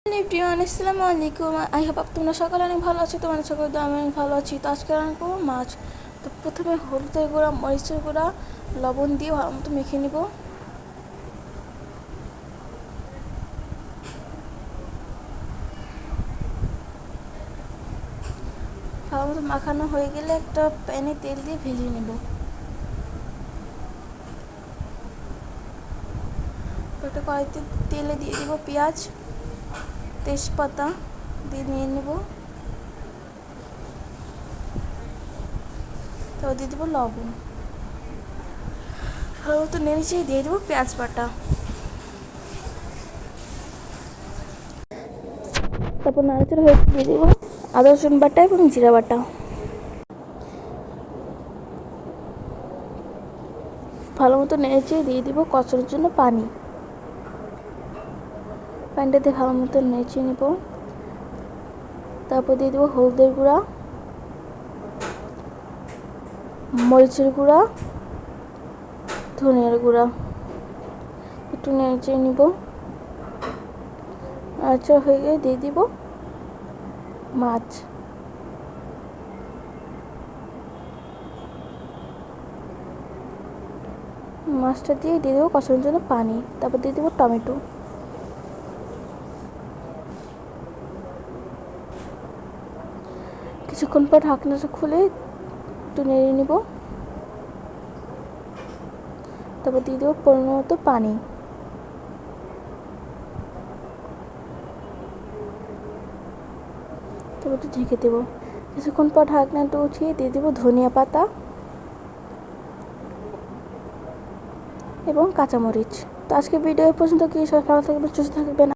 Everyone, আসসালামু আলাইকুম। I hope তোমরা সকালে অনেক ভালো আছো। তোমাদের সকলে তো আমি অনেক ভালো আছি। তো আজকে রান্না করবো মাছ। তো প্রথমে হলুদের গুঁড়া, মরিচের গুঁড়া, লবণ দিয়ে ভালো মতো মেখে নিব। ভালো মতো মাখানো হয়ে গেলে একটা প্যানে তেল দিয়ে ভেজে নেব। একটা কড়াইতে তেলে দিয়ে দেবো পেঁয়াজ, তেজপাতা দিয়ে নিয়ে নেব। তো দিয়ে দেবো লবণ, ভালো মতো নেড়ে দিয়ে দেবো পেঁয়াজ বাটা। তারপর নাড়াচাড়া হয়ে দিয়ে দেবো আদা রসুন বাটা এবং জিরা বাটা। ভালো মতো নেড়ে দিয়ে দিব কষানোর জন্য পানি। পানিটাতে ভালো মতো নেড়ে নেব। তারপর দিয়ে দেবো হলুদের গুঁড়া, মরিচের গুঁড়া, ধনিয়ার গুঁড়া। একটু নেড়ে নিব। নাড়াচাড়া হয়ে গেলে দিয়ে দিব মাছ। মাছটা দিয়ে দেবো কষানোর জন্য পানি। তারপর দিয়ে দেবো টমেটো। কিছুক্ষণ পর ঢাকনাটা খুলে একটু নেড়ে নিব। তারপর দিয়ে দেবো পরিমাণ মতো পানি। তারপর একটু ঢেকে দেবো। কিছুক্ষণ পর ঢাকনাটা উঠিয়ে দিয়ে দেবো ধনিয়া পাতা এবং কাঁচামরিচ। তো আজকে ভিডিও পর্যন্ত কি সবাই ভালো থাকবেন, সুস্থ থাকবেন।